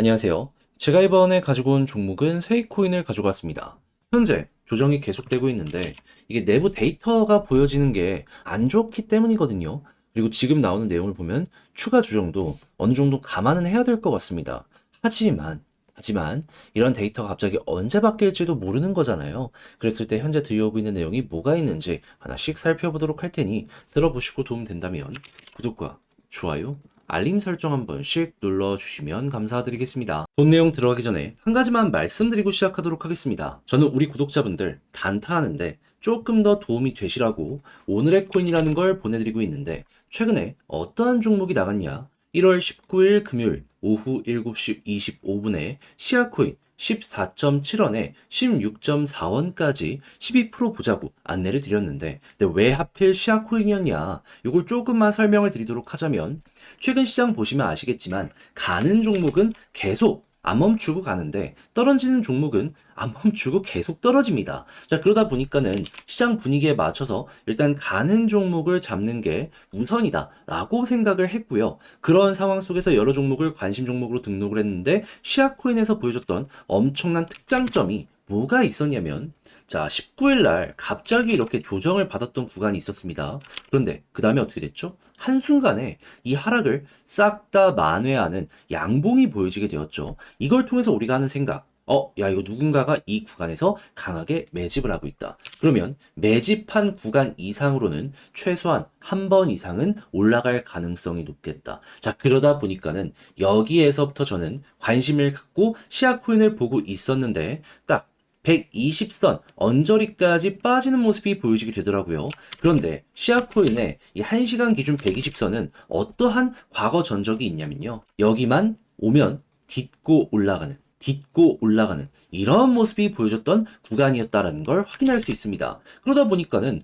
안녕하세요. 제가 이번에 가지고 온 종목은 세이코인을 가지고 왔습니다. 현재 조정이 계속되고 있는데 이게 내부 데이터가 보여지는 게 안 좋기 때문이거든요. 그리고 지금 나오는 내용을 보면 추가 조정도 어느 정도 감안은 해야 될 것 같습니다. 하지만 이런 데이터가 갑자기 언제 바뀔지도 모르는 거잖아요. 그랬을 때 현재 들려오고 있는 내용이 뭐가 있는지 하나씩 살펴보도록 할 테니 들어보시고 도움 된다면 구독과 좋아요, 알림 설정 한 번씩 눌러주시면 감사드리겠습니다. 본 내용 들어가기 전에 한 가지만 말씀드리고 시작하도록 하겠습니다. 저는 우리 구독자분들 단타하는데 조금 더 도움이 되시라고 오늘의 코인이라는 걸 보내드리고 있는데 최근에 어떠한 종목이 나갔냐? 1월 19일 금요일 오후 7시 25분에 시아코인 14.7원에 16.4원까지 12% 보자고 안내를 드렸는데 근데 왜 하필 시아코인이었냐? 이걸 조금만 설명을 드리도록 하자면 최근 시장 보시면 아시겠지만 가는 종목은 계속 안 멈추고 가는데 떨어지는 종목은 안 멈추고 계속 떨어집니다. 자, 그러다 보니까는 시장 분위기에 맞춰서 일단 가는 종목을 잡는 게 우선이다라고 생각을 했고요. 그런 상황 속에서 여러 종목을 관심 종목으로 등록을 했는데 시아코인에서 보여줬던 엄청난 특장점이 뭐가 있었냐면 자, 19일 날 갑자기 이렇게 조정을 받았던 구간이 있었습니다. 그런데 그 다음에 어떻게 됐죠? 한순간에 이 하락을 싹 다 만회하는 양봉이 보여지게 되었죠. 이걸 통해서 우리가 하는 생각, 야, 이거 누군가가 이 구간에서 강하게 매집을 하고 있다. 그러면 매집한 구간 이상으로는 최소한 한 번 이상은 올라갈 가능성이 높겠다. 자, 그러다 보니까는 여기에서부터 저는 관심을 갖고 시아코인을 보고 있었는데 딱 120선 언저리까지 빠지는 모습이 보여지게 되더라고요. 그런데 시아코인의 이 1시간 기준 120선은 어떠한 과거 전적이 있냐면요. 여기만 오면 딛고 올라가는 이런 모습이 보여줬던 구간이었다라는 걸 확인할 수 있습니다. 그러다 보니까는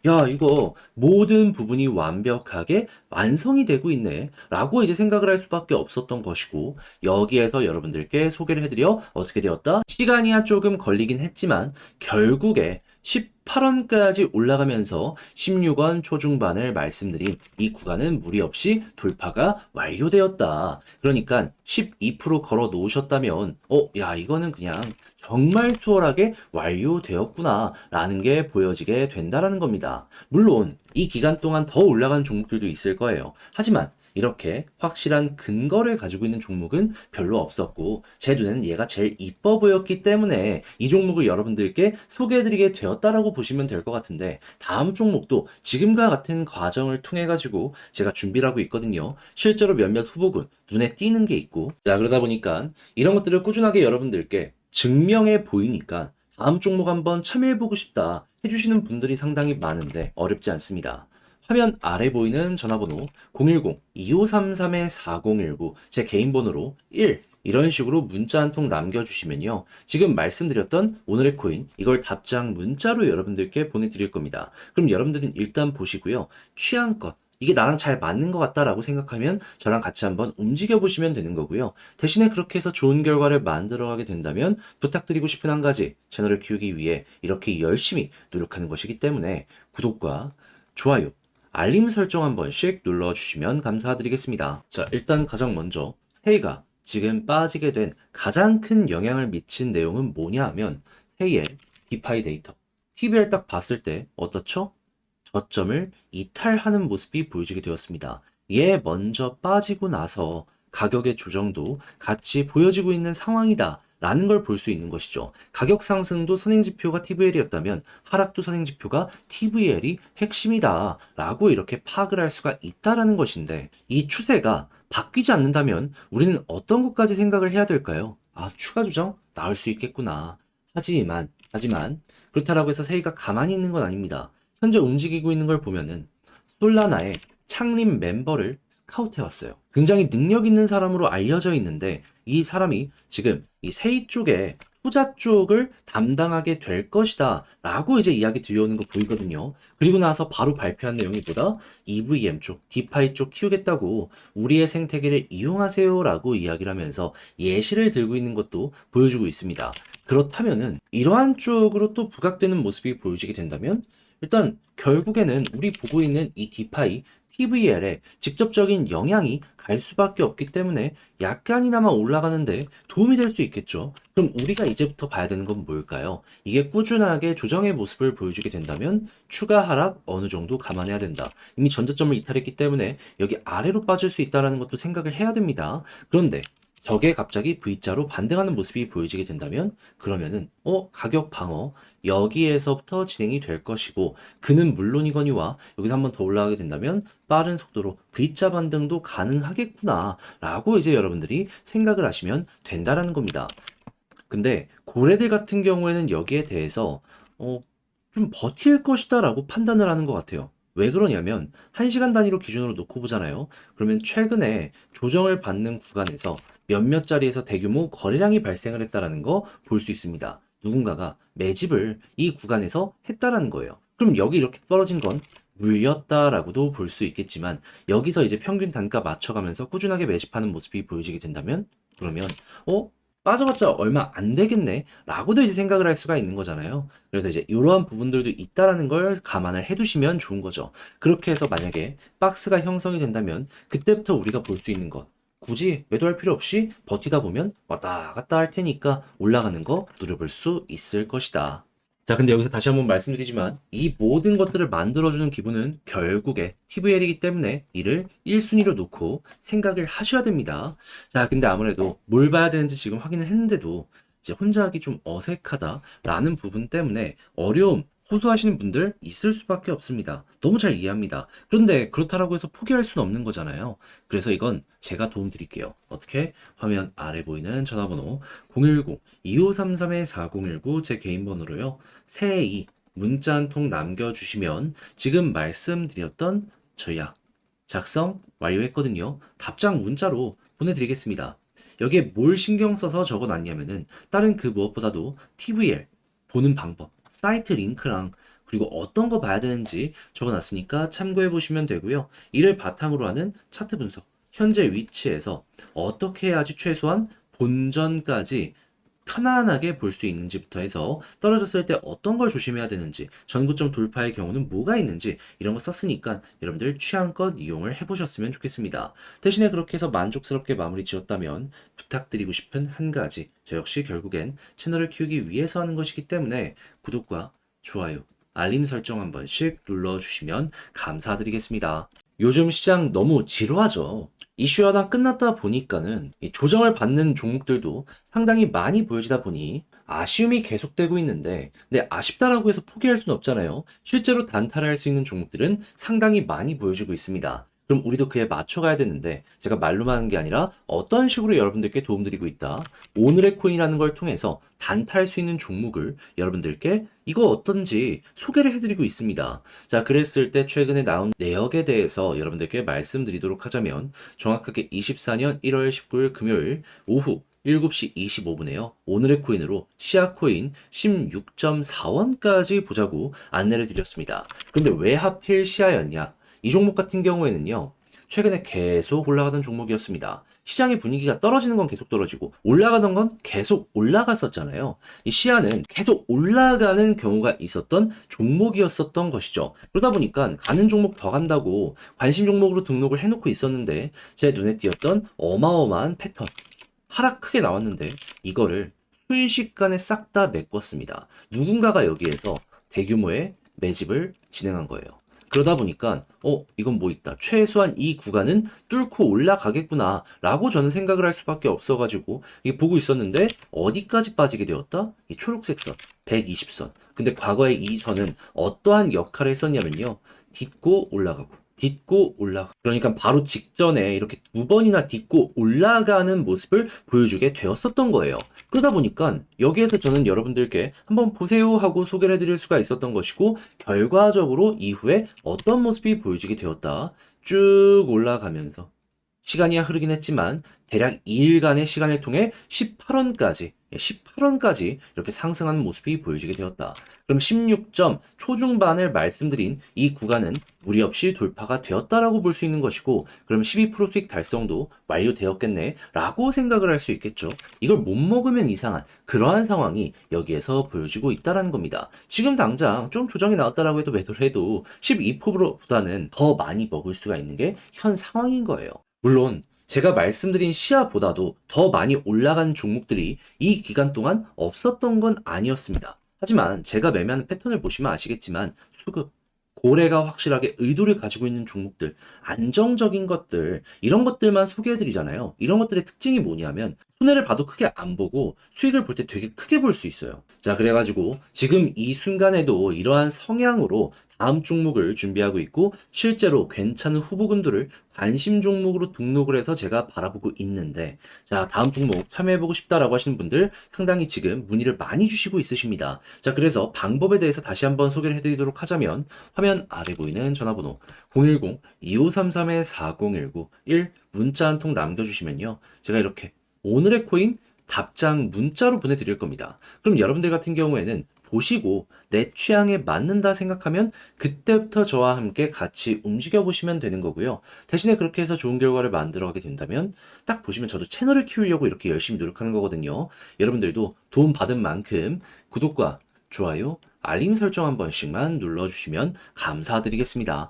야, 이거 모든 부분이 완벽하게 완성이 되고 있네 라고 이제 생각을 할 수밖에 없었던 것이고 여기에서 여러분들께 소개를 해드려 어떻게 되었다? 시간이야 조금 걸리긴 했지만 결국에 18원까지 올라가면서 16원 초중반을 말씀드린 이 구간은 무리 없이 돌파가 완료되었다. 그러니까 12% 걸어 놓으셨다면 야, 이거는 그냥 정말 수월하게 완료되었구나 라는 게 보여지게 된다라는 겁니다. 물론 이 기간 동안 더 올라간 종목들도 있을 거예요. 하지만 이렇게 확실한 근거를 가지고 있는 종목은 별로 없었고 제 눈에는 얘가 제일 이뻐 보였기 때문에 이 종목을 여러분들께 소개해드리게 되었다라고 보시면 될 것 같은데 다음 종목도 지금과 같은 과정을 통해 가지고 제가 준비를 하고 있거든요. 실제로 몇몇 후보군 눈에 띄는 게 있고 자, 그러다 보니까 이런 것들을 꾸준하게 여러분들께 증명해 보이니까 다음 종목 한번 참여해보고 싶다 해주시는 분들이 상당히 많은데 어렵지 않습니다. 화면 아래 보이는 전화번호 010-2533-4019 제 개인 번호로 1 이런 식으로 문자 한 통 남겨주시면요. 지금 말씀드렸던 오늘의 코인 이걸 답장 문자로 여러분들께 보내드릴 겁니다. 그럼 여러분들은 일단 보시고요. 취향껏 이게 나랑 잘 맞는 것 같다라고 생각하면 저랑 같이 한번 움직여 보시면 되는 거고요. 대신에 그렇게 해서 좋은 결과를 만들어가게 된다면 부탁드리고 싶은 한 가지 채널을 키우기 위해 이렇게 열심히 노력하는 것이기 때문에 구독과 좋아요, 알림 설정 한 번씩 눌러주시면 감사드리겠습니다. 자, 일단 가장 먼저 세이가 지금 빠지게 된 가장 큰 영향을 미친 내용은 뭐냐 하면 세이의 디파이 데이터. TV를 딱 봤을 때 어떻죠? 저점을 이탈하는 모습이 보여지게 되었습니다. 얘 먼저 빠지고 나서 가격의 조정도 같이 보여지고 있는 상황이다. 라는 걸 볼 수 있는 것이죠. 가격 상승도 선행지표가 TVL이었다면 하락도 선행지표가 TVL이 핵심이다. 라고 이렇게 파악을 할 수가 있다라는 것인데 이 추세가 바뀌지 않는다면 우리는 어떤 것까지 생각을 해야 될까요? 아, 추가 조정 나올 수 있겠구나. 하지만 그렇다라고 해서 세이가 가만히 있는 건 아닙니다. 현재 움직이고 있는 걸 보면은 솔라나의 창립 멤버를 스카우트해 왔어요. 굉장히 능력 있는 사람으로 알려져 있는데 이 사람이 지금 이 세이 쪽에 투자 쪽을 담당하게 될 것이다 라고 이제 이야기 들려오는 거 보이거든요. 그리고 나서 바로 발표한 내용이 뭐다? EVM 쪽, 디파이 쪽 키우겠다고 우리의 생태계를 이용하세요 라고 이야기를 하면서 예시를 들고 있는 것도 보여주고 있습니다. 그렇다면은 이러한 쪽으로 또 부각되는 모습이 보여지게 된다면 일단 결국에는 우리 보고 있는 이 디파이 TVL에 직접적인 영향이 갈 수밖에 없기 때문에 약간이나마 올라가는데 도움이 될 수 있겠죠. 그럼 우리가 이제부터 봐야 되는 건 뭘까요? 이게 꾸준하게 조정의 모습을 보여주게 된다면 추가 하락 어느 정도 감안해야 된다. 이미 전저점을 이탈했기 때문에 여기 아래로 빠질 수 있다는 것도 생각을 해야 됩니다. 그런데 저게 갑자기 V자로 반등하는 모습이 보여지게 된다면 그러면은 가격 방어 여기에서부터 진행이 될 것이고 그는 물론이거니와 여기서 한번 더 올라가게 된다면 빠른 속도로 V자 반등도 가능하겠구나 라고 이제 여러분들이 생각을 하시면 된다라는 겁니다. 근데 고래들 같은 경우에는 여기에 대해서 좀 버틸 것이다 라고 판단을 하는 것 같아요. 왜 그러냐면 1시간 단위로 기준으로 놓고 보잖아요. 그러면 최근에 조정을 받는 구간에서 몇몇 자리에서 대규모 거래량이 발생을 했다라는 거 볼 수 있습니다. 누군가가 매집을 이 구간에서 했다라는 거예요. 그럼 여기 이렇게 떨어진 건 물렸다라고도 볼 수 있겠지만 여기서 이제 평균 단가 맞춰가면서 꾸준하게 매집하는 모습이 보여지게 된다면 그러면 빠져봤자 얼마 안 되겠네 라고도 이제 생각을 할 수가 있는 거잖아요. 그래서 이제 이러한 부분들도 있다라는 걸 감안을 해두시면 좋은 거죠. 그렇게 해서 만약에 박스가 형성이 된다면 그때부터 우리가 볼 수 있는 것 굳이 매도할 필요 없이 버티다 보면 왔다 갔다 할 테니까 올라가는 거 노려볼 수 있을 것이다. 자, 근데 여기서 다시 한번 말씀드리지만 이 모든 것들을 만들어주는 기분은 결국에 TVL이기 때문에 이를 1순위로 놓고 생각을 하셔야 됩니다. 자, 근데 아무래도 뭘 봐야 되는지 지금 확인을 했는데도 이제 혼자 하기 좀 어색하다라는 부분 때문에 어려움 호소하시는 분들 있을 수밖에 없습니다. 너무 잘 이해합니다. 그런데 그렇다라고 해서 포기할 수는 없는 거잖아요. 그래서 이건 제가 도움 드릴게요. 어떻게? 화면 아래 보이는 전화번호 010-2533-4019 제 개인 번호로요. 새해 문자 한 통 남겨주시면 지금 말씀드렸던 전략 작성 완료했거든요. 답장 문자로 보내드리겠습니다. 여기에 뭘 신경 써서 적어놨냐면은 다른 그 무엇보다도 TVL 보는 방법, 사이트 링크랑 그리고 어떤 거 봐야 되는지 적어놨으니까 참고해 보시면 되고요. 이를 바탕으로 하는 차트 분석, 현재 위치에서 어떻게 해야지 최소한 본전까지 편안하게 볼 수 있는지부터 해서 떨어졌을 때 어떤 걸 조심해야 되는지, 전고점 돌파의 경우는 뭐가 있는지 이런 거 썼으니까 여러분들 취향껏 이용을 해보셨으면 좋겠습니다. 대신에 그렇게 해서 만족스럽게 마무리 지었다면 부탁드리고 싶은 한 가지, 저 역시 결국엔 채널을 키우기 위해서 하는 것이기 때문에 구독과 좋아요, 알림 설정 한 번씩 눌러주시면 감사드리겠습니다. 요즘 시장 너무 지루하죠. 이슈 하나 끝났다 보니까는 이 조정을 받는 종목들도 상당히 많이 보여지다 보니 아쉬움이 계속되고 있는데, 근데 아쉽다라고 해서 포기할 수는 없잖아요. 실제로 단타를 할 수 있는 종목들은 상당히 많이 보여주고 있습니다. 그럼 우리도 그에 맞춰가야 되는데 제가 말로만 하는 게 아니라 어떤 식으로 여러분들께 도움드리고 있다. 오늘의 코인이라는 걸 통해서 단타할 수 있는 종목을 여러분들께 이거 어떤지 소개를 해드리고 있습니다. 자, 그랬을 때 최근에 나온 내역에 대해서 여러분들께 말씀드리도록 하자면 정확하게 24년 1월 19일 금요일 오후 7시 25분에요. 오늘의 코인으로 시아코인 16.4원까지 보자고 안내를 드렸습니다. 근데 왜 하필 시아였냐? 이 종목 같은 경우에는요, 최근에 계속 올라가던 종목이었습니다. 시장의 분위기가 떨어지는 건 계속 떨어지고 올라가던 건 계속 올라갔었잖아요. 이 시야는 계속 올라가는 경우가 있었던 종목이었었던 것이죠. 그러다 보니까 가는 종목 더 간다고 관심 종목으로 등록을 해놓고 있었는데 제 눈에 띄었던 어마어마한 패턴, 하락 크게 나왔는데 이거를 순식간에 싹 다 메꿨습니다. 누군가가 여기에서 대규모의 매집을 진행한 거예요. 그러다 보니까 이건 뭐 있다. 최소한 이 구간은 뚫고 올라가겠구나 라고 저는 생각을 할 수밖에 없어가지고 이게 보고 있었는데 어디까지 빠지게 되었다? 이 초록색 선, 120선. 근데 과거에 이 선은 어떠한 역할을 했었냐면요. 딛고 올라가고 딛고 올라가. 그러니까 바로 직전에 이렇게 두 번이나 딛고 올라가는 모습을 보여주게 되었었던 거예요. 그러다 보니까 여기에서 저는 여러분들께 한번 보세요 하고 소개를 해드릴 수가 있었던 것이고, 결과적으로 이후에 어떤 모습이 보여지게 되었다. 쭉 올라가면서 시간이 흐르긴 했지만 대략 2일간의 시간을 통해 18원까지 18원까지 이렇게 상승하는 모습이 보여지게 되었다. 그럼 16점 초중반을 말씀드린 이 구간은 무리 없이 돌파가 되었다라고 볼 수 있는 것이고, 그럼 12% 수익 달성도 완료되었겠네 라고 생각을 할 수 있겠죠. 이걸 못 먹으면 이상한 그러한 상황이 여기에서 보여지고 있다는 겁니다. 지금 당장 좀 조정이 나왔다라고 해도 매도를 해도 12%보다는 더 많이 먹을 수가 있는 게 현 상황인 거예요. 물론 제가 말씀드린 시야보다도 더 많이 올라간 종목들이 이 기간 동안 없었던 건 아니었습니다. 하지만 제가 매매하는 패턴을 보시면 아시겠지만 수급, 고래가 확실하게 의도를 가지고 있는 종목들, 안정적인 것들, 이런 것들만 소개해드리잖아요. 이런 것들의 특징이 뭐냐면 손해를 봐도 크게 안 보고 수익을 볼 때 되게 크게 볼 수 있어요. 자, 그래가지고 지금 이 순간에도 이러한 성향으로 다음 종목을 준비하고 있고, 실제로 괜찮은 후보군들을 관심 종목으로 등록을 해서 제가 바라보고 있는데, 자, 다음 종목 참여해보고 싶다라고 하시는 분들 상당히 지금 문의를 많이 주시고 있으십니다. 자, 그래서 방법에 대해서 다시 한번 소개를 해드리도록 하자면, 화면 아래 보이는 전화번호 010-2533-4019 1 문자 한 통 남겨주시면요, 제가 이렇게 오늘의 코인 답장 문자로 보내드릴 겁니다. 그럼 여러분들 같은 경우에는 보시고 내 취향에 맞는다 생각하면 그때부터 저와 함께 같이 움직여 보시면 되는 거고요. 대신에 그렇게 해서 좋은 결과를 만들어 가게 된다면 딱 보시면 저도 채널을 키우려고 이렇게 열심히 노력하는 거거든요. 여러분들도 도움 받은 만큼 구독과 좋아요, 알림 설정 한 번씩만 눌러주시면 감사드리겠습니다.